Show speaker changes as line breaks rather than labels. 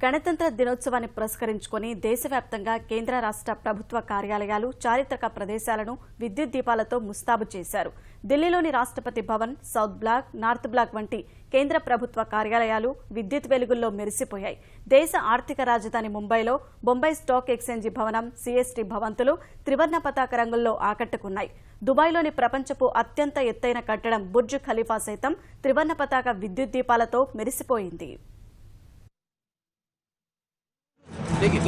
గణతంత్ర దినోత్సవాన్ని పురస్కరించుకొని దేశవ్యాప్తంగా కేంద్ర రాష్ట్ర ప్రభుత్వ కార్యాలయాలు చారిత్రక ప్రదేశాలను విద్యుత్ దీపాలతో ముస్తాబు చేశారు. ఢిల్లీలోని Rashtrapati Bhavan, south block, north block వంటి కేంద్ర ప్రభుత్వ కార్యాలయాలు విద్యుత్ వెలుగుల్లో మెరిసిపోయాయి. దేశ ఆర్థిక రాజధాని ముంబైలో బొంబాయి స్టాక్ ఎక్స్చేంజి భవనం, సిఎస్టీ భవంతులు త్రివర్ణ పతాక రంగుల్లో ఆకట్టుకున్నాయి. దుబాయ్లోని ప్రపంచపు అత్యంత ఎత్తైన కట్టడం బుర్జ్ ఖలీఫా సైతం త్రివర్ణ పతాక విద్యుత్ దీపాలతో మెరిసిపోయింది.
देखिए